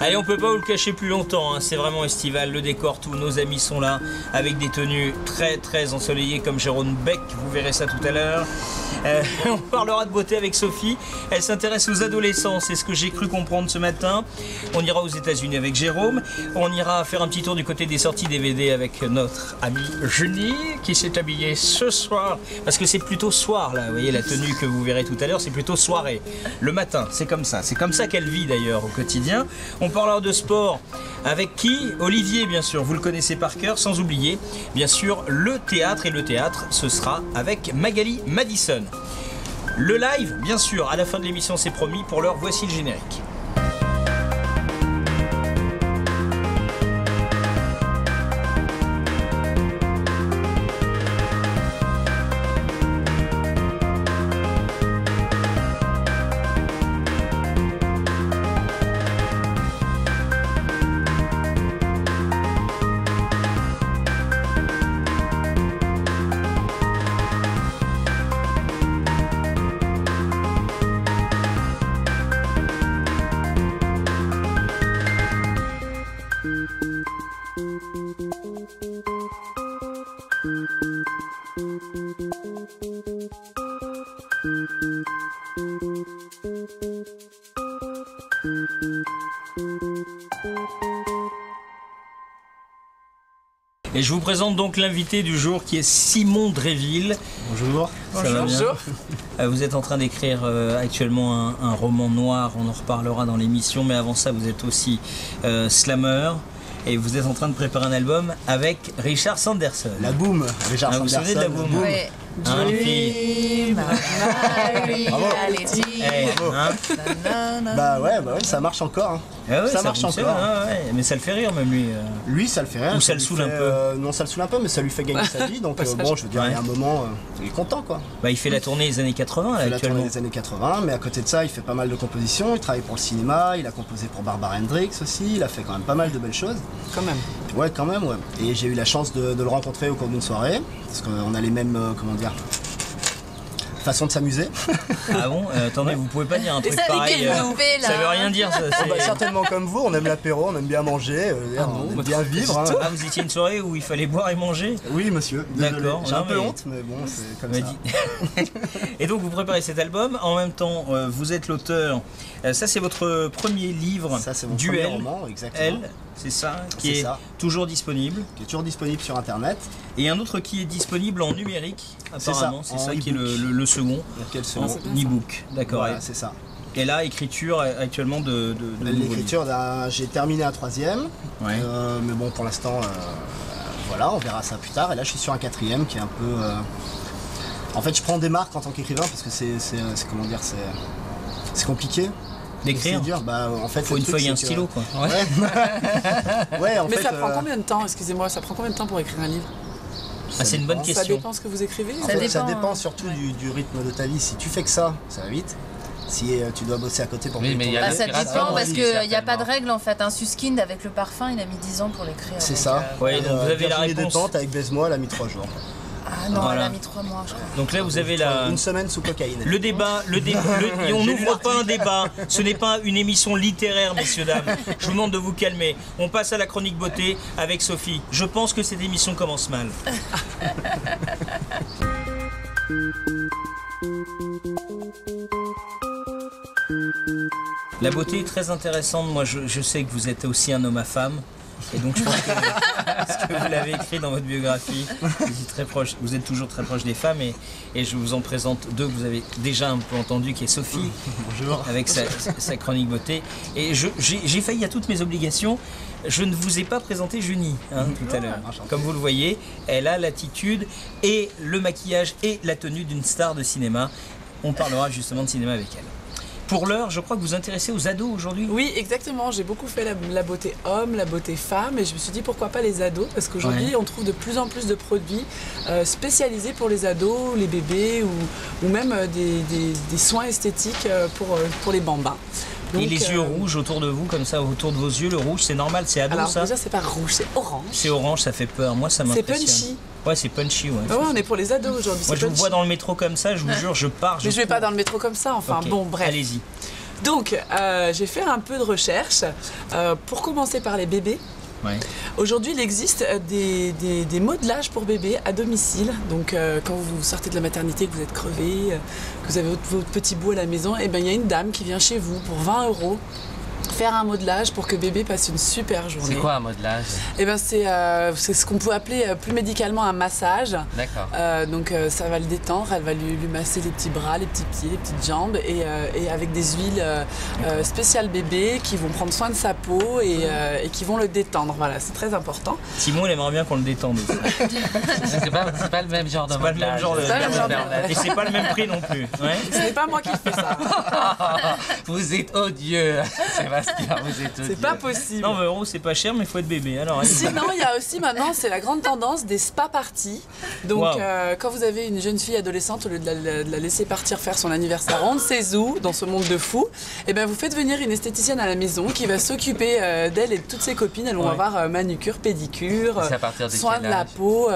Allez, on peut pas vous le cacher plus longtemps, hein. C'est vraiment estival, le décor, tous nos amis sont là, avec des tenues très ensoleillées comme Jérôme Beck, vous verrez ça tout à l'heure. On parlera de beauté avec Sophie, elle s'intéresse aux adolescents, c'est ce que j'ai cru comprendre ce matin. On ira aux États-Unis avec Jérôme, on ira faire un petit tour du côté des sorties DVD avec notre amie Julie, qui s'est habillée ce soir, parce que c'est plutôt soir là, vous voyez la tenue que vous verrez tout à l'heure, c'est plutôt soirée. Le matin, c'est comme ça qu'elle vit d'ailleurs au quotidien. On parlera de sport avec qui? Olivier, bien sûr, vous le connaissez par cœur, sans oublier, bien sûr, le théâtre. Et le théâtre, ce sera avec Magali Madison. Le live, bien sûr, à la fin de l'émission, c'est promis. Pour l'heure, voici le générique. Et je vous présente donc l'invité du jour qui est Simon Dréville. Bonjour. Bonjour. Vous êtes en train d'écrire actuellement un roman noir, on en reparlera dans l'émission, mais avant ça vous êtes aussi slammer et vous êtes en train de préparer un album avec Richard Sanderson. La Boom, Richard Sanderson. Vous vous souvenez de la Boom? Oui. Bah ouais, ça marche encore. Hein. Ah ouais, ça marche encore. Ouais. Mais ça le fait rire même lui. Lui, ça le fait rire. Ou ça le saoule un peu. Non, ça le saoule un peu, mais ça lui fait gagner sa vie. Donc bon, je veux dire, il y a un moment, il est content quoi. Bah il fait la tournée des années 80 là, il fait actuellement. la tournée des années 80, mais à côté de ça, il fait pas mal de compositions. Il travaille pour le cinéma, il a composé pour Barbara Hendricks aussi. Il a fait quand même pas mal de belles choses. Quand même. Ouais, quand même, ouais. Et j'ai eu la chance de le rencontrer au cours d'une soirée, parce qu'on a les mêmes, comment dire, façon de s'amuser. Ah bon? Attendez, vous pouvez pas dire un truc ça, pareil. Ça veut rien dire. Ça, certainement comme vous, on aime l'apéro, on aime bien manger, on aime bien vivre. Hein. Ah, vous étiez une soirée où il fallait boire et manger? Oui, monsieur. D'accord. J'ai un peu honte, mais bon, c'est comme ça. Et donc, vous préparez cet album. En même temps, vous êtes l'auteur. Ça, c'est votre premier livre. Ça, c'est mon Duel. premier roman, exactement. Elle, c'est ça, qui est toujours disponible. Qui est toujours disponible sur Internet. Et un autre qui est disponible en numérique, apparemment. C'est ça qui est le second. Quel second? En e-book, d'accord. Voilà, c'est ça. Et là, écriture actuellement de l'écriture, j'ai terminé un 3e. Ouais. Mais bon, pour l'instant, voilà, on verra ça plus tard. Et là, je suis sur un 4e qui est un peu... En fait, je prends des marques en tant qu'écrivain parce que c'est comment dire, c'est compliqué. D'écrire? Bah, en fait, faut une feuille et un stylo, quoi. Ouais, en mais fait, ça prend combien de temps, excusez-moi, ça prend combien de temps pour écrire un livre? Ah, c'est une bonne question. Ça dépend ce que vous écrivez? Ça dépend surtout du rythme de ta vie. Si tu fais que ça va vite. Si tu dois bosser à côté pour ça dépend parce qu'il n'y a pas de règle en fait. Un Suskind avec le parfum, il a mis 10 ans pour l'écrire. C'est ça. Ouais, donc vous avez la réponse. Détente avec Baise-moi, elle a mis 3 jours. Ah non, voilà. Elle a mis 3 mois, je crois. Donc là, vous avez une semaine sous cocaïne. Le débat, on n'ouvre pas un débat. Ce n'est pas une émission littéraire, messieurs, dames. Je vous demande de vous calmer. On passe à la chronique beauté avec Sophie. Je pense que cette émission commence mal. La beauté est très intéressante. Moi, je sais que vous êtes aussi un homme à femme. Et donc je pense que ce que vous l'avez écrit dans votre biographie, vous êtes toujours très proche des femmes et je vous en présente deux que vous avez déjà un peu entendu, qui est Sophie. Bonjour. Avec sa chronique beauté. Et j'ai failli à toutes mes obligations. Je ne vous ai pas présenté Junie tout à l'heure. Comme vous le voyez, elle a l'attitude et le maquillage et la tenue d'une star de cinéma. On parlera justement de cinéma avec elle. Pour l'heure, je crois que vous vous intéressez aux ados aujourd'hui. Oui, exactement. J'ai beaucoup fait la beauté homme, la beauté femme, et je me suis dit pourquoi pas les ados, parce qu'aujourd'hui on trouve de plus en plus de produits spécialisés pour les ados, les bébés ou même des soins esthétiques pour les bambins. Et les yeux rouges autour de vous, comme ça, autour de vos yeux, le rouge, c'est normal, c'est ado Alors ça? déjà, c'est pas rouge, c'est orange. C'est orange, ça fait peur. Moi, ça C'est m'impressionne. punchy. Ouais, c'est punchy, ouais. Ah ouais, on est pour les ados aujourd'hui. Moi, c'est je vous punchy. vois dans le métro comme ça, je vous jure, je pars. Mais je vais pas dans le métro comme ça, enfin Ok, bon, bref. Allez-y. Donc, j'ai fait un peu de recherche pour commencer par les bébés. Ouais. Aujourd'hui, il existe des modelages pour bébés à domicile. Donc, quand vous sortez de la maternité, que vous êtes crevé, que vous avez votre petit bout à la maison, et ben il y a une dame qui vient chez vous pour 20 € faire un modelage pour que bébé passe une super journée. C'est quoi un modelage? Eh ben c'est ce qu'on peut appeler plus médicalement un massage. D'accord. Donc ça va le détendre, elle va lui masser les petits bras, les petits pieds, les petites jambes et avec des huiles spéciales bébé qui vont prendre soin de sa peau et qui vont le détendre. Voilà, c'est très important. Simon, il aimerait bien qu'on le détende aussi. C'est pas le même genre de C'est pas le même modelage. genre de. C'est pas le même genre de- Et c'est pas le même prix non plus. Ouais. Ce n'est pas moi qui fais ça. Vous êtes odieux, Sébastien, vous êtes odieux. C'est pas possible. Non, 20 € c'est pas cher, mais il faut être bébé. Alors, allez. Sinon, il y a aussi maintenant, c'est la grande tendance des spa parties. Donc, Wow. quand vous avez une jeune fille adolescente, au lieu de la laisser partir faire son anniversaire, on ne sait où, dans ce monde de fous, eh ben, vous faites venir une esthéticienne à la maison qui va s'occuper d'elle et de toutes ses copines. Elles vont Ouais. avoir manucure, pédicure, C'est à partir de soin quel de la âge? peau.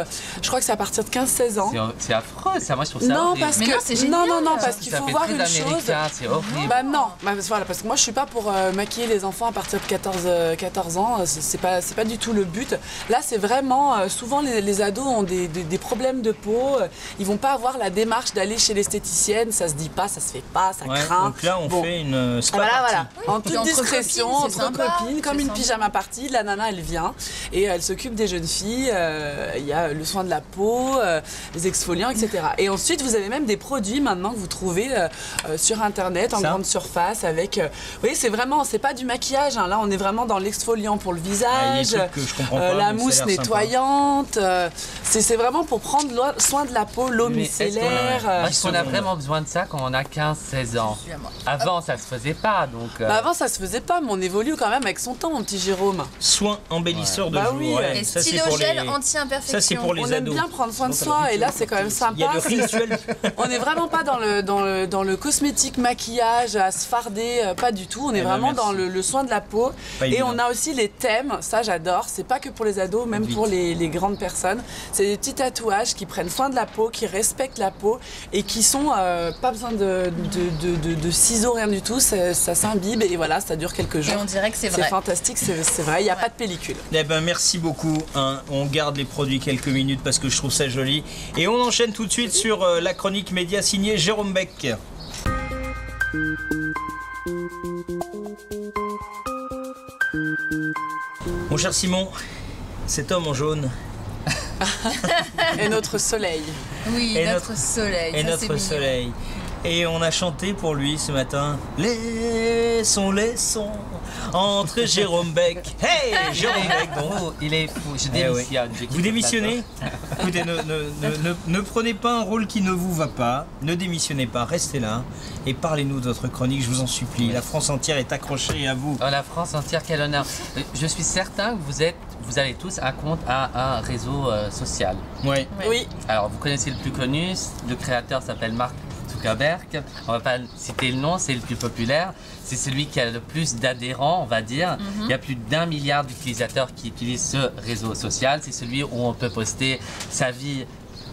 Je crois que c'est à partir de 15-16 ans. C'est affreux, ça. Moi, je trouve ça Non, horrible. parce Mais que non, c'est génial. non, parce qu'il Ça faut fait voir très une chose. américain, c'est horrible. Bah non, voilà, parce que moi je suis pas pour maquiller les enfants à partir de 14 ans, c'est pas du tout le but. Là c'est vraiment, souvent les ados ont des problèmes de peau, ils vont pas avoir la démarche d'aller chez l'esthéticienne, ça se dit pas, ça se fait pas, ça Ouais, craint. donc là, on Bon. fait une spa Voilà, party. voilà. En toute entre discrétion, copines, c'est entre sympa, copines, comme c'est une sympa. pyjama party, la nana elle vient et elle s'occupe des jeunes filles, il y a le soin de la peau, les exfoliants, etc. Et ensuite vous avez même des produits maintenant que vous trouvez sur internet en Ça grande surface avec. Oui, c'est vraiment, c'est pas du maquillage, hein. Là on est vraiment dans l'exfoliant pour le Ah, il y a des visage, trucs que je comprends pas, la mais ça a mousse l'air sympa. nettoyante, c'est vraiment pour prendre soin de la peau, l'eau Mais est-ce qu'on a- micellaire. Est-ce qu'on a vraiment besoin de ça quand on a 15-16 ans? Avant, ça se faisait pas, donc... Bah, avant ça se faisait pas, mais on évolue quand même avec son temps, mon petit Jérôme. Soin embellisseur de Bah jour. oui, ouais. Et Ça, c'est stylo pour gel les... anti-imperfection. Ça, c'est pour les On aime ados. bien prendre soin de soi et là c'est quand même sympa. Il y a le parce que rituel. on n'est vraiment pas dans le cosmétique maquillage à se farder, pas du tout. On est ben, vraiment merci. dans le soin de la peau. Pas Et évident. on a aussi les thèmes, ça j'adore. C'est pas que pour les ados, même Vite. pour les grandes personnes. C'est des petits tatouages qui prennent soin de la peau, qui respectent la peau et qui sont pas besoin de ciseaux, rien du tout. Ça s'imbibe et voilà, ça dure quelques Et jours. on dirait que c'est C'est vrai. fantastique, c'est vrai. Il n'y a pas de pellicule. Eh ben, merci beaucoup. Hein. On garde les produits quelques minutes parce que je trouve ça joli. Et on enchaîne tout de suite sur la chronique média signée Jérôme Beck. Mon cher Simon, cet homme en jaune Et notre soleil. Oui, Et notre soleil. est ça, c'est notre mignon. soleil. Et on a chanté pour lui ce matin. Laissons entrer Jérôme Beck. Hey, Jérôme Beck, donc. Oh, il est fou, je Eh ouais. démissionne. je quitte Vous le démissionnez Écoutez, ne prenez pas un rôle qui ne vous va pas, ne démissionnez pas, restez là et parlez-nous de votre chronique, je vous en supplie. La France entière est accrochée à vous. plateau. Oh, la France entière, quel honneur. Je suis certain que vous avez tous un compte à un réseau social. Ouais. Ouais. Oui. Alors, vous connaissez le plus connu, le créateur s'appelle Mark Zuckerberg. On va pas citer le nom, c'est le plus populaire. C'est celui qui a le plus d'adhérents, on va dire. Il y a plus d'1 milliard d'utilisateurs qui utilisent ce réseau social. C'est celui où on peut poster sa vie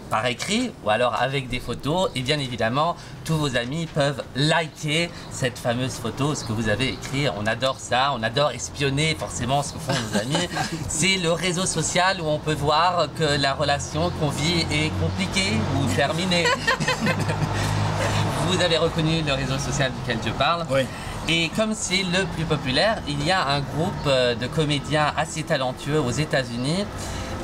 par écrit ou alors avec des photos. Et bien évidemment, tous vos amis peuvent liker cette fameuse photo, ce que vous avez écrit. On adore ça, on adore espionner forcément ce que font nos amis. C'est le réseau social où on peut voir que la relation qu'on vit est compliquée ou terminée. Vous avez reconnu le réseau social duquel je parle. Ouais. Et comme c'est le plus populaire, il y a un groupe de comédiens assez talentueux aux États-Unis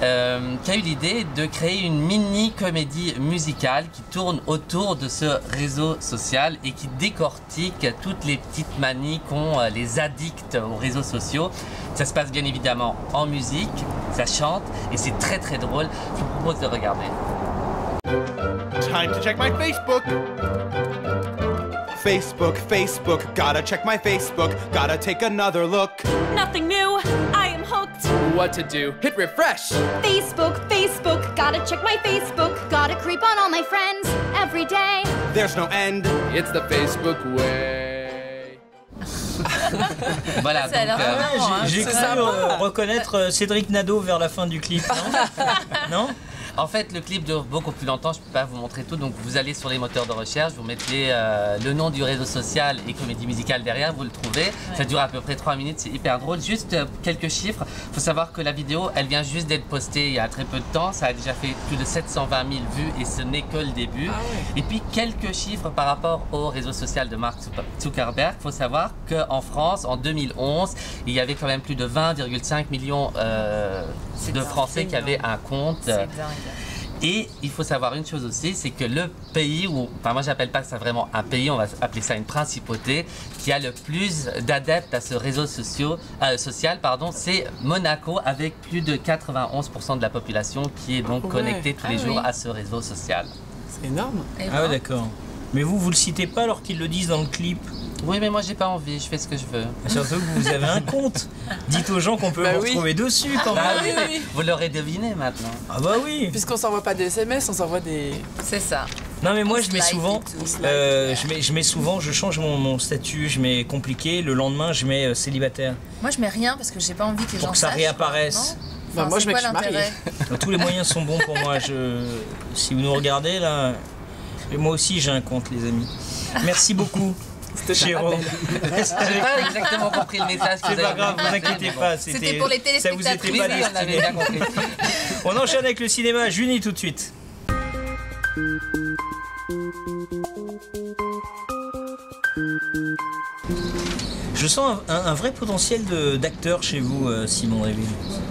qui a eu l'idée de créer une mini-comédie musicale qui tourne autour de ce réseau social et qui décortique toutes les petites manies qu'ont les addicts aux réseaux sociaux. Ça se passe bien évidemment en musique, ça chante et c'est très très drôle. Je vous propose de regarder. Time to check my Facebook. Facebook, gotta check my Facebook, gotta take another look. Nothing new, I am hooked. What to do? Hit refresh. Facebook, gotta check my Facebook. Gotta creep on all my friends every day. There's no end. It's the Facebook way. Voilà, Ça a l'air donc, marrant, hein. J'ai C'est cru sympa. reconnaître Cédric Nadeau vers la fin du clip, non? Non? en fait, le clip dure beaucoup plus longtemps, je ne peux pas vous montrer tout, donc vous allez sur les moteurs de recherche, vous mettez le nom du réseau social et comédie musicale derrière, vous le trouvez. Ça dure à peu près 3 minutes, c'est hyper drôle. Juste quelques chiffres, il faut savoir que la vidéo, elle vient juste d'être postée il y a très peu de temps, ça a déjà fait plus de 720 000 vues et ce n'est que le début. Ah ouais. Et puis quelques chiffres par rapport au réseau social de Mark Zuckerberg. Il faut savoir qu'en France, en 2011, il y avait quand même plus de 20,5 millions C'est de dingue, Français qui c'est avaient énorme. un compte. C'est dingue. Et il faut savoir une chose aussi, c'est que le pays où, enfin moi j'appelle pas ça vraiment un pays, on va appeler ça une principauté, qui a le plus d'adeptes à ce réseau social, c'est Monaco, avec plus de 91% de la population qui est donc Ouais. connectée tous les Ah jours oui. à ce réseau social. C'est énorme. Et Ah ouais, ben, d'accord. Mais vous le citez pas alors qu'ils le disent dans le clip. Oui, mais moi j'ai pas envie, je fais ce que je veux. Surtout que vous avez un compte. Dites aux gens qu'on peut Bah vous oui. retrouver dessus quand Bah même. oui, oui. vous l'aurez deviné maintenant. Ah bah oui. Puisqu'on s'envoie pas des SMS, on s'envoie des. c'est ça. Non mais moi je mets Slide souvent, et tout. je mets souvent, je change mon statut, je mets compliqué. Le lendemain je mets célibataire. Moi, je mets rien parce que j'ai pas envie que les gens Pour que ça sachent, réapparaisse. non Bah, moi, c'est je mets quoi que je suis mariée. l'intérêt Tous les moyens sont bons pour moi. Si vous nous regardez là, et moi aussi j'ai un compte les amis. Merci beaucoup. C'était un Jérôme. appel. J'ai pas exactement compris le message que C'est vous pas avez grave, vous passé, inquiétez mais bon. pas. C'était pour les Ça vous était téléspectatrices. pas Oui, on avait destiné. bien compris. On enchaîne avec le cinéma. Junie tout de suite. Je sens un vrai potentiel d'acteur chez vous, Simon Réville.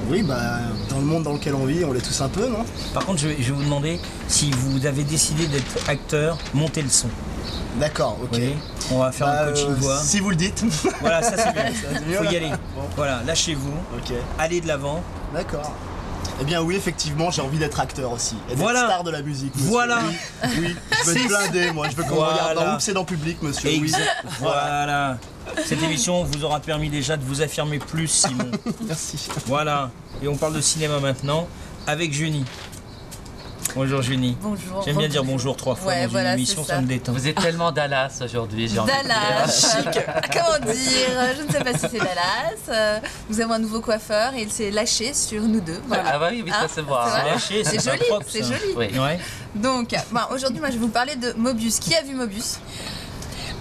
Oui, bah, dans le monde dans lequel on vit, on l'est tous un peu, non? Par contre, je vais vous demander si vous avez décidé d'être acteur, montez le son. D'accord, ok. Vous voyez, on va faire Bah, un coaching voix. si vous le dites. Voilà, ça c'est bien. c'est mieux, Faut y là. aller. Bon. Voilà, lâchez-vous, Ok, allez de l'avant. d'accord. Eh bien oui, effectivement, j'ai envie d'être acteur aussi. Et d'être Voilà. star de la musique, monsieur. Voilà. Oui, oui, je veux être blindé, moi. Je veux qu'on me Voilà. regarde dans Oups, c'est dans public, monsieur. Oui. Exact. Voilà. Cette émission vous aura permis déjà de vous affirmer plus, Simon. Merci. Voilà. Et on parle de cinéma maintenant avec Junie. Bonjour Junie. Bonjour. J'aime bien dire bonjour 3 fois Ouais, dans voilà, une émission, c'est ça ça. me détend. Vous êtes tellement Dallas aujourd'hui, j'ai envie de dire. Dallas. Comment dire? Je ne sais pas si c'est Dallas. Nous avons un nouveau coiffeur et il s'est lâché sur nous deux. Voilà. Ah bah oui, oui, ça Hein, se voit. c'est vrai. Lâché, C'est pas joli, propre, c'est ça. joli. Oui. Ouais. Donc, aujourd'hui, moi, je vais vous parler de Mobius. Qui a vu Mobius?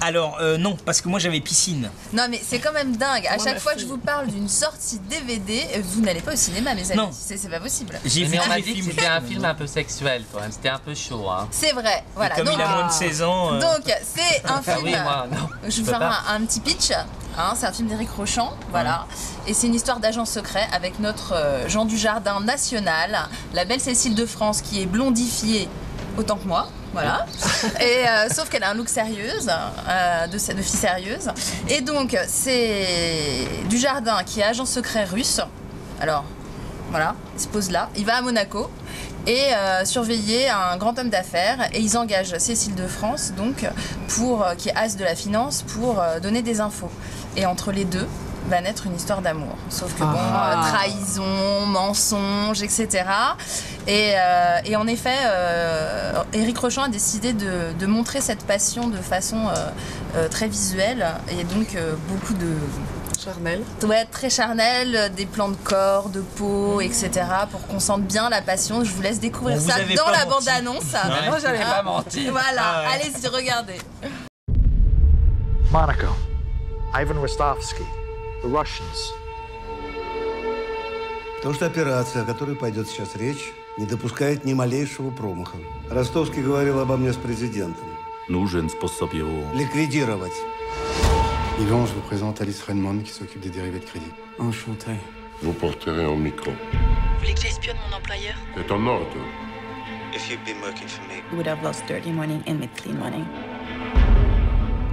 Alors non, parce que moi j'avais piscine. Non, mais c'est quand même dingue. À Moi, chaque ma fois que fille. je vous parle d'une sortie DVD, vous n'allez pas au cinéma, mes amis. Non. C'est pas possible. J'ai vu Mais on tous m'a les dit que films. c'était un film un peu sexuel quand même, c'était un peu chaud. Hein. C'est vrai. Voilà. Comme donc, il a moins de 16 ans. donc, c'est un Ah film. oui, moi, non. Je vais peux vous faire pas. un petit pitch. Hein, c'est un film d'Éric Rochant, voilà. Et c'est une histoire d'agent secret avec notre Jean Dujardin national, la belle Cécile de France qui est blondifiée autant que moi, voilà. Et sauf qu'elle a un look sérieuse, de fille sérieuse. Et donc c'est Dujardin qui est agent secret russe. Alors voilà, il se pose là, il va à Monaco et surveiller un grand homme d'affaires et ils engagent Cécile de France donc qui est as de la finance pour donner des infos. Et entre les deux va naître une histoire d'amour. Sauf que trahison, mensonge, etc. Et en effet, Éric Rochant a décidé de montrer cette passion de façon très visuelle et donc beaucoup de Charnel. doit être très charnel, des plans de corps, de peau, etc. pour qu'on sente bien la passion. Je vous laisse découvrir Bon, vous ça avez dans pas la menti. bande-annonce. Ouais. Moi, j'allais pas mentir. Voilà, Ah ouais. allez-y, regardez. Monaco. Ivan Rostovsky. The Russians. Потому что операция, о которой пойдет сейчас речь, не допускает ни малейшего промаха. Ростовский говорил обо мне с президентом. Нужен способ его. Ликвидировать. Yvan, je vous présente Alice Redmond qui s'occupe des dérivés de crédit. Enchanté. Vous porterez un micro. Vous voulez que j'espionne mon employeur? C'est en ordre. If you've been working for me. You would have lost dirty money and made clean money.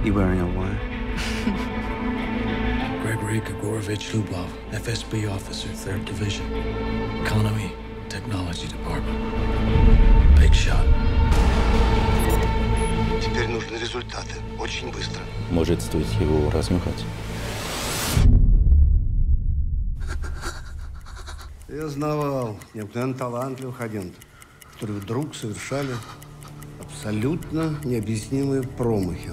You wearing a wire? Gregory Grigorovich Lubov, FSB officer, 3rd Division. Economy, Technology Department. Big shot. Теперь нужны результаты. Очень быстро. Может, стоит его размахать. Я знавал необыкновенно талантливых агентов, которые вдруг совершали абсолютно необъяснимые промахи.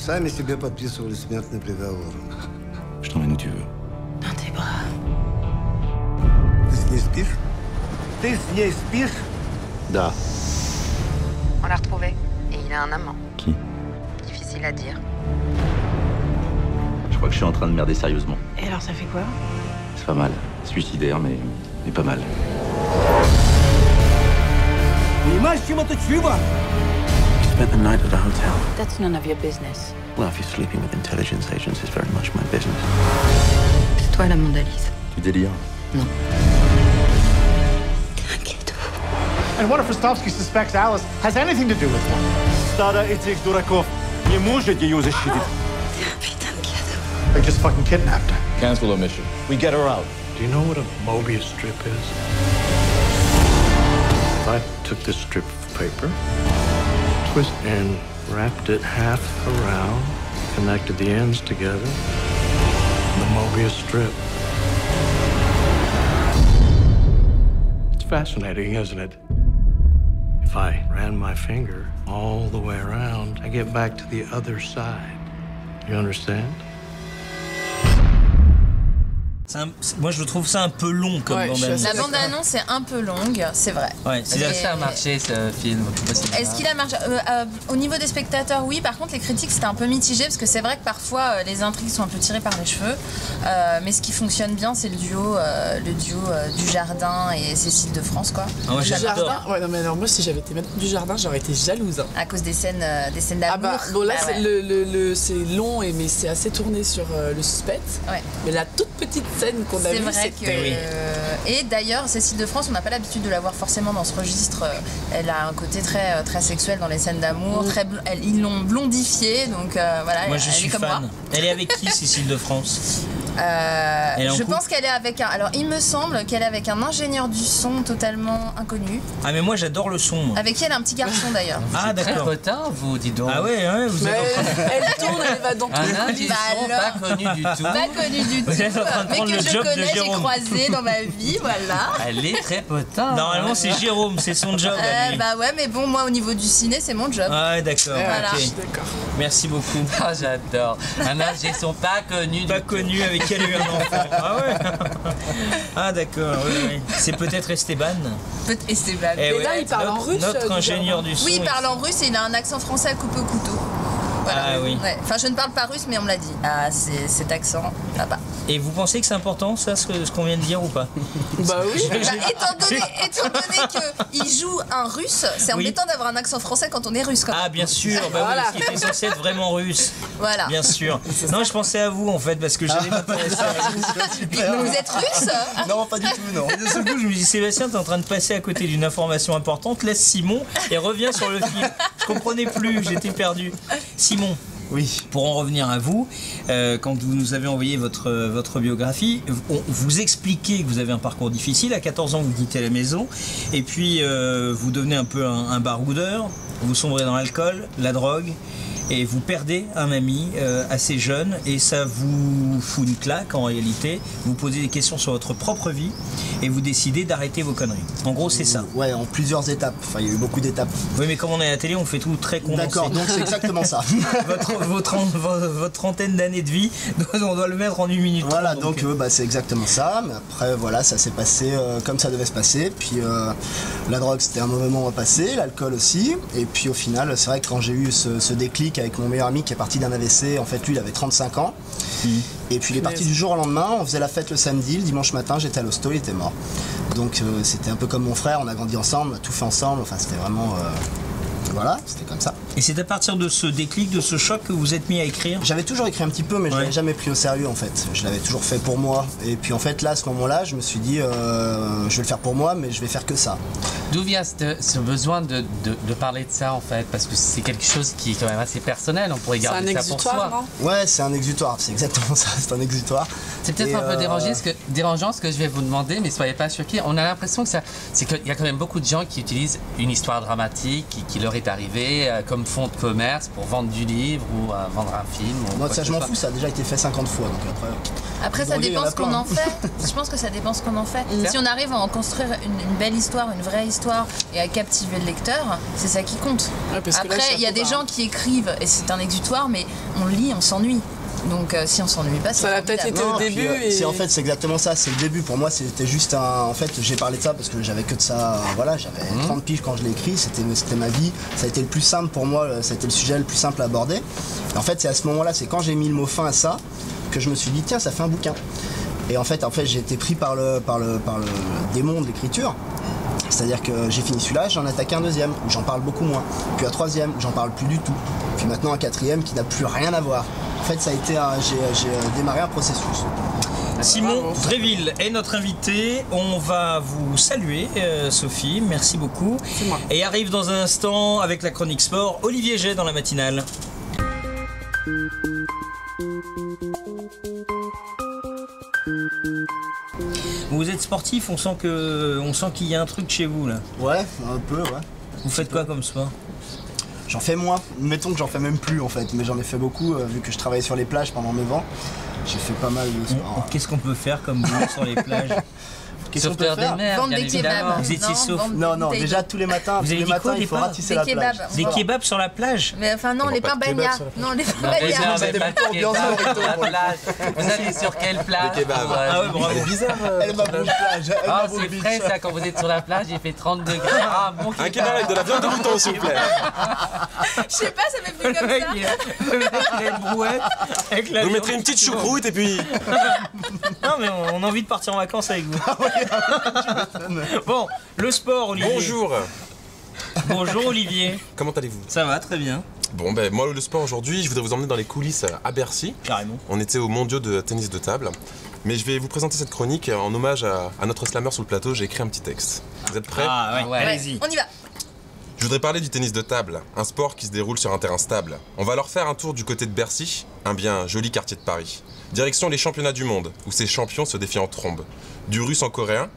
Сами себе подписывали смертный приговор. Je t'emmène où tu veux. Dans tes bras. Ты с ней спишь? Ты с ней спишь? Da. On l'a retrouvé. Et il a un amant. Qui? Difficile à dire. Je crois que je suis en train de merder sérieusement. Et alors, ça fait quoi? C'est pas mal. Suicidaire, mais pas mal. Понимаешь, чем это чудо? You spent the night at a hotel. That's none of your business. Well, if you're sleeping with intelligence agents, it's very much my business. C'est toi la Mondalise. Tu délires? Non. And what if Rostovsky suspects Alice has anything to do with one? Стадо этих дураков не может ее защитить. They just fucking kidnapped her. Cancel the mission. We get her out. Do you know what a Mobius strip is? If I took this strip of paper, twist and wrapped it half around, connected the ends together, the Mobius strip. It's fascinating, isn't it? If I ran my finger all the way around, I get back to the other side. You understand? Moi je trouve ça un peu long comme bande-annonce. La bande-annonce est un peu longue, c'est vrai. Ouais, Est-ce que ça a marché ce film? Est-ce qu'il a marché au niveau des spectateurs? Oui, par contre les critiques c'était un peu mitigé parce que c'est vrai que parfois les intrigues sont un peu tirées par les cheveux. Mais ce qui fonctionne bien c'est le duo Dujardin et Cécile de France quoi. Ah, moi Dujardin, ouais, non mais alors moi si j'avais été maître Dujardin j'aurais été jalouse. Hein. À cause des scènes d'amour. Ah bah bon là Bah, c'est ouais. c'est long mais c'est assez tourné sur le suspense. Ouais. Mais la toute petite scène qu'on a C'est vue vrai c'était... que et d'ailleurs Cécile de France on n'a pas l'habitude de la voir forcément dans ce registre. Elle a un côté très très sexuel dans les scènes d'amour. Ils l'ont blondifiée donc voilà. Moi je elle suis est comme fan. moi. Elle est avec qui Cécile de France? Je pense qu'elle est avec un. Alors, il me semble qu'elle est avec un ingénieur du son totalement inconnu. Ah, mais moi j'adore le son. Moi. Avec qui elle a un petit garçon d'ailleurs. Ah, d'accord. Très potin, vous, dis donc. Ah, ouais, vous êtes en train de... Elle tourne, elle va dans tous les ingé son pas connu du tout. Pas connu du tout. Vous êtes en train de Mais prendre que le je job de connais, j'ai Jérôme. croisé dans ma vie, voilà. Elle est très potin. Normalement, c'est Jérôme, c'est son job. à lui. Bah ouais, mais bon, moi au niveau du ciné, c'est mon job. Ah, ouais, d'accord. Voilà. Ok. D'accord. Merci beaucoup. Ah, j'adore. Un ingé son pas connu. Pas connu avec qui elle a eu un enfant. Ah ouais. Ah d'accord. Oui. C'est peut-être Esteban. Esteban. Eh Mais ouais, là, il parle en russe. Notre ingénieur du son. Oui, il parle en russe et il a un accent français à couper au couteau. Voilà. Ah oui. Ouais. Enfin, je ne parle pas russe, mais on me l'a dit. Ah, cet accent, là-bas. Et vous pensez que c'est important, ça, ce qu'on vient de dire ou pas? Bah oui. Bah, étant donné qu'il joue un russe, c'est embêtant d'avoir un accent français quand on est russe. Quand même. Ah bien sûr, bah Voilà. oui, ce qui était censé être vraiment russe. Voilà. Bien sûr. Non, je pensais à vous en fait, parce que j'allais m'intéresser à vous. Vous êtes russe? Non, pas du tout, non. Et de ce coup, je me dis, Sébastien, t'es en train de passer à côté d'une information importante, laisse Simon et reviens sur le film. Je comprenais plus, j'étais perdu. Simon. Oui. Pour en revenir à vous, quand vous nous avez envoyé votre biographie, vous expliquez que vous avez un parcours difficile. À 14 ans, vous quittez la maison et puis vous devenez un peu un baroudeur, vous sombrez dans l'alcool, la drogue et vous perdez un ami assez jeune et ça vous fout une claque en réalité. Vous posez des questions sur votre propre vie et vous décidez d'arrêter vos conneries. En gros, c'est ça. Ouais, en plusieurs étapes. Enfin, il y a eu beaucoup d'étapes. Oui, mais comme on est à la télé, on fait tout très condensé. D'accord, donc c'est exactement ça. votre trentaine d'années de vie, on doit le mettre en 1 minute. Voilà, donc bah, c'est exactement ça. Mais après, voilà, ça s'est passé comme ça devait se passer. Puis la drogue, c'était un mauvais moment à passer, l'alcool aussi. Et puis au final, c'est vrai que quand j'ai eu ce déclic avec mon meilleur ami qui est parti d'un AVC, en fait, lui, il avait 35 ans. Et puis il est parti du jour au lendemain. On faisait la fête le samedi, le dimanche matin, j'étais à l'hosto, il était mort. Donc c'était un peu comme mon frère, on a grandi ensemble, on a tout fait ensemble. Enfin, c'était vraiment. Voilà, c'était comme ça. Et c'est à partir de ce déclic, de ce choc que vous êtes mis à écrire? J'avais toujours écrit un petit peu, mais je l'avais jamais pris au sérieux en fait. Je l'avais toujours fait pour moi. Et puis en fait, là, à ce moment-là, je me suis dit, je vais le faire pour moi, mais je vais faire que ça. D'où vient ce besoin de parler de ça en fait? Parce que c'est quelque chose qui est quand même assez personnel, on pourrait garder ça pour soi. Non? Ouais, c'est un exutoire, c'est exactement ça, c'est un exutoire. C'est peut-être un peu dérangeant ce que je vais vous demander, mais soyez pas surpris. On a l'impression que c'est qu'il y a quand même beaucoup de gens qui utilisent une histoire dramatique, qui leur est est arrivé comme fonds de commerce pour vendre du livre ou vendre un film. Moi, ça, je m'en fous, ça a déjà été fait 50 fois. Donc après ça dépend ce qu'on en fait. Je pense que ça dépend ce qu'on en fait. Si on arrive à en construire une belle histoire, une vraie histoire, et à captiver le lecteur, c'est ça qui compte. Après, il y a des gens qui écrivent, et c'est un exutoire, mais on lit, on s'ennuie. Donc si on s'ennuie pas, ça a peut-être été au début. En fait, c'est exactement ça, c'est le début. Pour moi, c'était juste un... En fait, j'ai parlé de ça parce que j'avais que de ça... Voilà, j'avais 30 piges quand je l'ai écrit, c'était ma vie. Ça a été le plus simple pour moi, ça a été le sujet le plus simple à aborder. Et en fait, c'est à ce moment-là, c'est quand j'ai mis le mot fin à ça, que je me suis dit, tiens, ça fait un bouquin. Et en fait j'ai été pris par le démon de l'écriture. C'est-à-dire que j'ai fini celui-là, j'en ai attaqué un deuxième, où j'en parle beaucoup moins. Puis un troisième, j'en parle plus du tout. Puis maintenant un quatrième qui n'a plus rien à voir. En fait, ça a été j'ai démarré un processus. Simon Dréville est notre invité. On va vous saluer, Sophie. Merci beaucoup. Et arrive dans un instant avec la chronique sport, Olivier Jay dans la matinale. Vous êtes sportif, on sent qu'il y a un truc chez vous là. Ouais, un peu, ouais. Vous faites quoi comme sport? J'en fais moins. Mettons que j'en fais même plus en fait, mais j'en ai fait beaucoup vu que je travaillais sur les plages pendant 9 ans. J'ai fait pas mal de sport. Qu'est-ce qu'on peut faire comme boulot sur les plages? Qu'est-ce qu'on peut faire? Vendre des kebabs. Vous étiez sauf. Non, déjà tous les matins, il faut ratisser la plage. Des kebabs sur la plage? Mais enfin non, les pains bagna. Non, les pains bagna. Vous allez sur quelle plage? Des kebabs. Ah ouais, bravo. Elle est bizarre. Elle m'a beau plage. Ah, c'est frais ça, quand vous êtes sur la plage, il fait 30 degrés. Ah, bon Un kebab avec de la viande de mouton, s'il vous plaît. Je sais pas, ça m'est fait comme ça. Les brouettes. Vous mettrez une petite choucroute et puis... Non mais on a envie de partir en vacances avec vous. Bon, le sport, Olivier. Bonjour. Bonjour Olivier. Comment allez-vous? Ça va, très bien. Bon, ben moi, le sport aujourd'hui, je voudrais vous emmener dans les coulisses à Bercy. Carrément. On était aux mondiaux de tennis de table. Mais je vais vous présenter cette chronique en hommage à notre slammer sur le plateau. J'ai écrit un petit texte. Vous êtes prêts? Ah ouais, allez-y. On y va. Je voudrais parler du tennis de table, un sport qui se déroule sur un terrain stable. On va alors faire un tour du côté de Bercy, un bien joli quartier de Paris. Direction les championnats du monde, où ces champions se défient en trombe. Du russe en coréen,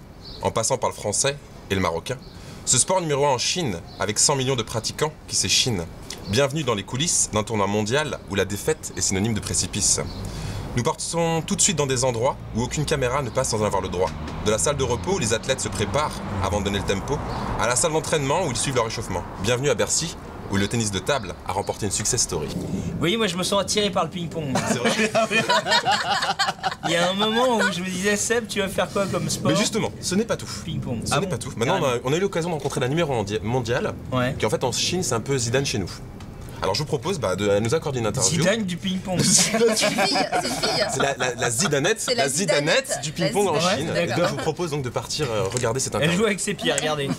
en passant par le français et le marocain. Ce sport numéro 1 en Chine, avec 100 millions de pratiquants qui s'échinent. Bienvenue dans les coulisses d'un tournoi mondial où la défaite est synonyme de précipice. Nous partons tout de suite dans des endroits où aucune caméra ne passe sans en avoir le droit. De la salle de repos où les athlètes se préparent avant de donner le tempo, à la salle d'entraînement où ils suivent leur échauffement. Bienvenue à Bercy, où le tennis de table a remporté une success story. Vous voyez, moi je me sens attiré par le ping-pong. C'est vrai. Il y a un moment où je me disais, Seb, tu vas faire quoi comme sport? Mais justement, ce n'est pas tout. Ping-pong. Ce n'est pas tout. Maintenant, on a eu l'occasion de rencontrer la numéro mondiale, qui en fait en Chine, c'est un peu Zidane chez nous. Alors je vous propose de nous accorder une interview. Zidane du ping-pong. C'est une fille. C'est la Zidanette du ping-pong en Chine. Et donc, je vous propose donc de partir regarder cette interview. Elle joue avec ses pieds, regardez.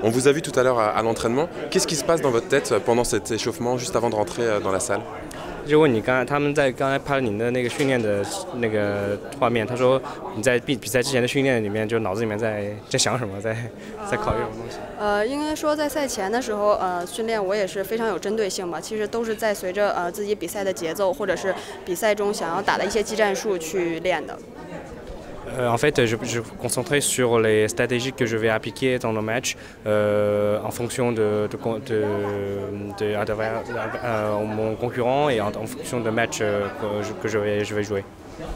On vous a vu tout à l'heure à l'entraînement. Qu'est-ce qui se passe dans votre tête pendant cet échauffement, juste avant de rentrer dans la salle? 就问你他们在刚才拍了你的那个训练的那个画面，他说你在比赛之前的训练里面，就脑子里面在想什么，在考虑什么东西？应该说在赛前的时候，训练我也是非常有针对性吧。其实都是在随着自己比赛的节奏，或者是比赛中想要打的一些技战术去练的。 En fait, je me concentrais sur les stratégies que je vais appliquer dans le match en fonction de mon concurrent et en fonction de match que je vais jouer.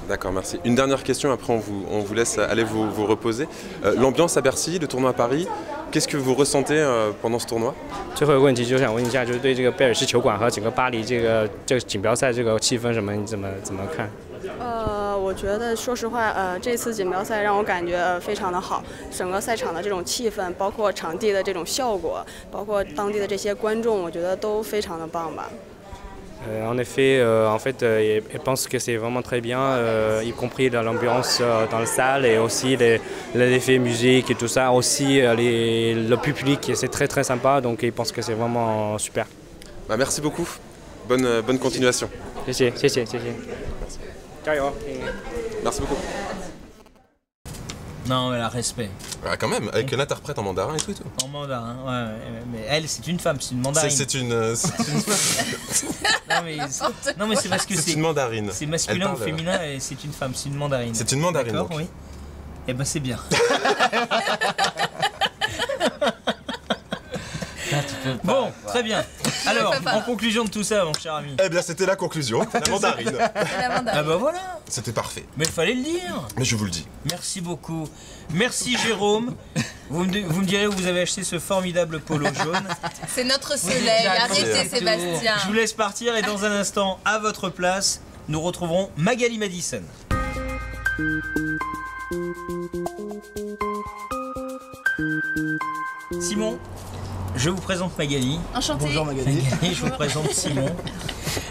D'accord, merci. Une dernière question, après on vous laisse aller vous reposer. L'ambiance à Bercy, le tournoi à Paris, qu'est-ce que vous ressentez pendant ce tournoi? 最后一个问题就想问一下，就是对这个贝尔士球馆和整个巴黎这个锦标赛这个气氛什么，你怎么看？ 我觉得说实话，这次锦标赛让我感觉非常的好，整个赛场的这种气氛，包括场地的这种效果，包括当地的这些观众，我觉得都非常的棒吧。 En effet, je pense que c'est vraiment très bien, y compris dans l'ambiance dans la salle et aussi l'effet musique et tout ça. Aussi, le public, c'est très très sympa, donc je pense que c'est vraiment super. Bah, merci beaucoup. Bonne continuation. 谢谢。 Merci beaucoup. Non, mais là, respect. Ah, quand même, avec un interprète en mandarin et tout. En mandarin, ouais. Mais elle, c'est une femme, c'est une mandarine. C'est une... non, mais c'est parce que c'est une mandarine. C'est masculin ou féminin et c'est une femme, c'est une mandarine. C'est une mandarine, donc. Oui. Eh ben, c'est bien. Bon, Très bien. Alors, en conclusion de tout ça, mon cher ami. Eh bien, c'était la conclusion. La mandarine. Ah bah voilà. C'était parfait. Mais il fallait le dire. Mais je vous le dis. Merci beaucoup. Merci Jérôme. Vous me direz où vous avez acheté ce formidable polo jaune. C'est notre soleil. Arrêtez Sébastien. Je vous laisse partir et dans un instant, à votre place, nous retrouverons Magali Madison. Simon, je vous présente Magali. Enchantée. Bonjour Magali. Je vous présente Simon.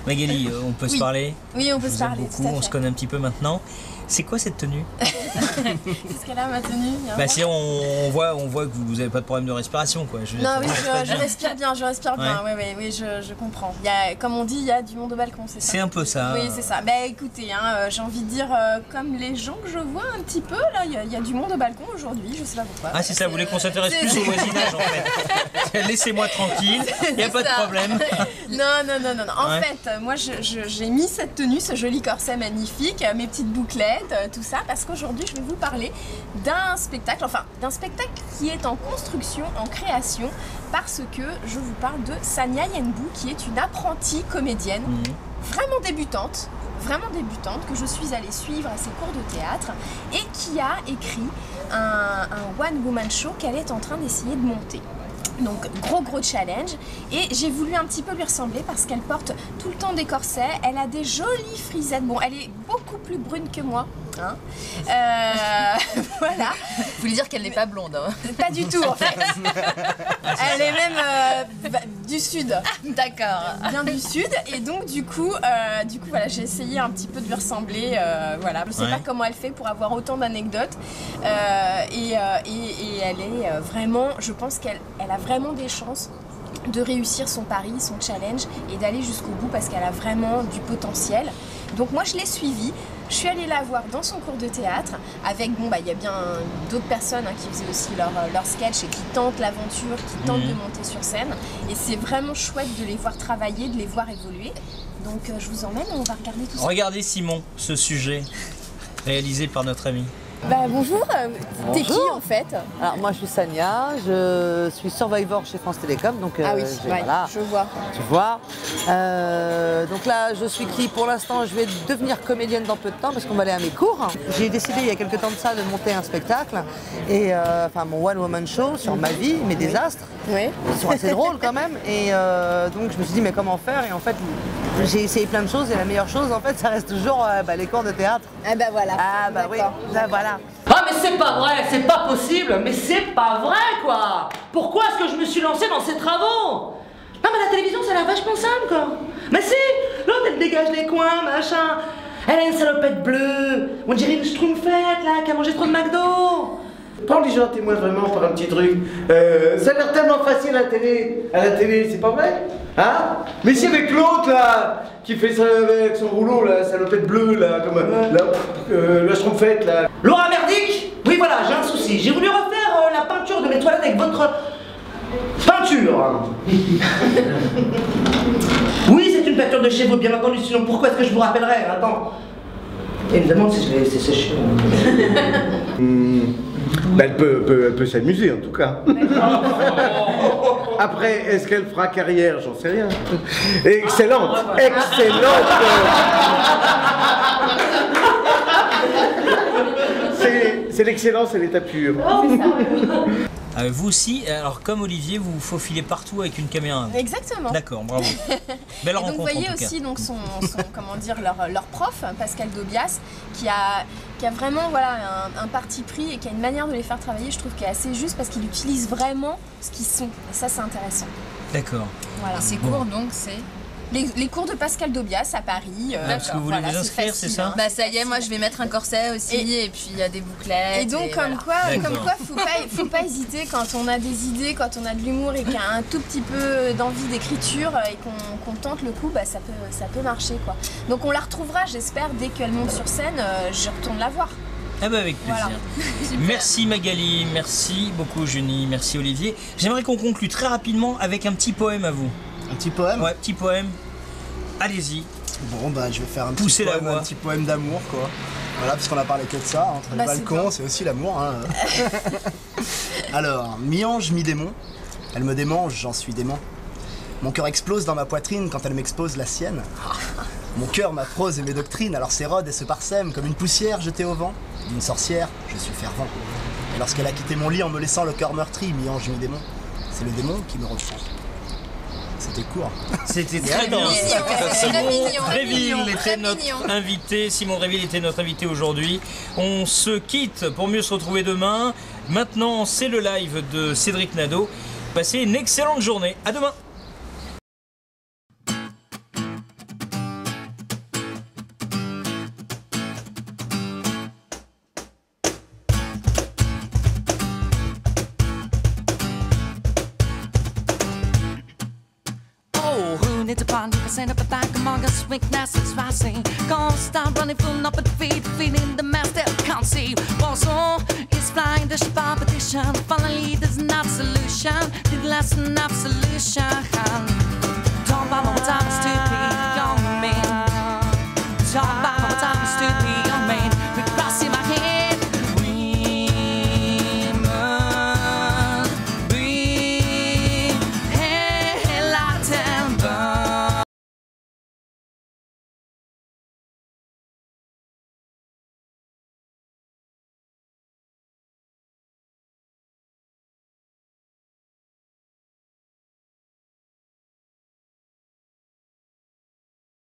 Magali, on peut se parler? Oui, on peut se parler. Beaucoup, on se connaît un petit peu maintenant. C'est quoi cette tenue? Qu'est-ce qu'elle a ma tenue? Bah si on voit que vous n'avez pas de problème de respiration quoi. Non oui, je respire bien, oui, je comprends. Il y a, comme on dit, il y a du monde au balcon, c'est ça? C'est un peu ça. Oui, c'est ça. Bah écoutez, hein, j'ai envie de dire, comme les gens que je vois un petit peu, là, il y a du monde au balcon aujourd'hui, je sais pas pourquoi. Ah c'est ça, vous voulez qu'on s'intéresse plus au voisinage en fait. Laissez-moi tranquille, il n'y a pas de problème. Non. En fait, moi j'ai mis cette tenue, ce joli corset magnifique, mes petites bouclettes, tout ça, parce qu'aujourd'hui je vais vous parler d'un spectacle qui est en construction, en création, parce que je vous parle de Sania Yenbou, qui est une apprentie comédienne, vraiment débutante, que je suis allée suivre à ses cours de théâtre, et qui a écrit un one-woman show qu'elle est en train d'essayer de monter. Donc gros challenge, et j'ai voulu un petit peu lui ressembler parce qu'elle porte tout le temps des corsets, elle a des jolies frisettes, bon elle est beaucoup plus brune que moi, hein. Voilà. Vous voulez dire qu'elle n'est pas blonde hein? Pas du tout en fait. Elle est même du sud. D'accord. Bien du sud, et donc du coup voilà, j'ai essayé un petit peu de lui ressembler, voilà. Je sais pas comment elle fait pour avoir autant d'anecdotes, et elle est vraiment, je pense qu'elle a vraiment des chances de réussir son pari, son challenge, et d'aller jusqu'au bout parce qu'elle a vraiment du potentiel. Donc moi je l'ai suivie, je suis allée la voir dans son cours de théâtre avec, il y a bien d'autres personnes qui faisaient aussi leur sketch et qui tentent l'aventure, qui tentent de monter sur scène, et c'est vraiment chouette de les voir travailler, de les voir évoluer. Donc je vous emmène, on va regarder tout ça. Regardez Simon, ce sujet réalisé par notre ami. Bonjour, t'es qui en fait? Alors moi je suis Sania, je suis survivor chez France Télécom, donc ah oui, voilà. Je vois. Tu vois. Donc là je suis qui pour l'instant, je vais devenir comédienne dans peu de temps parce qu'on va aller à mes cours. J'ai décidé il y a quelques temps de ça de monter un spectacle, et mon one woman show sur ma vie, mes désastres, qui sont assez drôles quand même, et donc je me suis dit mais comment faire, et en fait j'ai essayé plein de choses, et la meilleure chose en fait ça reste toujours les cours de théâtre. Voilà. Ah bah oui, voilà. Ah mais c'est pas vrai, c'est pas possible, mais c'est pas vrai quoi. Pourquoi est-ce que je me suis lancée dans ces travaux? Non mais la télévision ça a l'air vachement simple quoi. Mais si, l'autre elle dégage les coins, machin. Elle a une salopette bleue, on dirait une schtroumpfette là, qui a mangé trop de McDo. Parle gentiment vraiment par un petit truc. Ça a l'air tellement facile à la télé, c'est pas vrai? Hein? Mais si avec l'autre là, qui fait ça avec son rouleau, la salopette bleue là, comme la schtroumpfette là. Laura Merdic? Oui voilà, j'ai un souci. J'ai voulu refaire la peinture de mes toilettes avec votre peinture. Oui, c'est une peinture de chez vous, bien entendu, sinon pourquoi est-ce que je vous rappellerais? Attends. Et me demande si je l'ai laissé sécher. Elle peut s'amuser en tout cas. Après, est-ce qu'elle fera carrière? J'en sais rien. Excellente, excellente. C'est l'excellence à l'état pur. Vous aussi, alors comme Olivier, vous vous faufilez partout avec une caméra. Exactement. D'accord, bravo. Belle rencontre. Donc vous voyez en tout aussi cas. donc comment dire, leur prof, Pascal Dobias, qui a vraiment un parti pris et qui a une manière de les faire travailler, je trouve, qui est assez juste parce qu'il utilise vraiment ce qu'ils sont. Et ça c'est intéressant. D'accord. Voilà. Et ces cours donc c'est les cours de Pascal Dobias à Paris. Parce que vous voulez vous inscrire, c'est ça? Bah ça y est, moi je vais mettre un corset aussi, et puis il y a des bouclettes. Et donc comme quoi faut pas hésiter quand on a des idées, quand on a de l'humour et qu'il y a un tout petit peu d'envie d'écriture et qu'on tente le coup, ça peut marcher quoi. Donc on la retrouvera, j'espère, dès qu'elle monte sur scène, je retourne la voir. Ah bah avec plaisir. Voilà. Merci Magali, merci beaucoup Junie, merci Olivier. J'aimerais qu'on conclue très rapidement avec un petit poème à vous. Un petit poème? Ouais, petit poème. Allez-y. Bon, je vais faire un petit poème d'amour, quoi. Voilà, parce qu'on a parlé que de ça, entre les balcons, c'est aussi l'amour. Hein. Alors, mi-ange, mi-démon, elle me démange, j'en suis dément. Mon cœur explose dans ma poitrine quand elle m'expose la sienne. Mon cœur, ma prose et mes doctrines, alors s'érodent et se parsèment comme une poussière jetée au vent. D'une sorcière, je suis fervent. Et lorsqu'elle a quitté mon lit en me laissant le cœur meurtri, mi-ange, mi-démon, c'est le démon qui me reprend. C'était court. C'était très bien. Simon Réville était notre invité. Simon Réville était notre invité aujourd'hui. On se quitte pour mieux se retrouver demain. Maintenant, c'est le live de Cédric Nadeau. Passez une excellente journée. À demain. Need to find you, send up a back among us, weakness is rising. Gonna start running full up at feet, feeding the mass that can't see. Warsaw is flying the competition. Finally, there's not solution, the lesson of solution. Don't buy more time, stupid.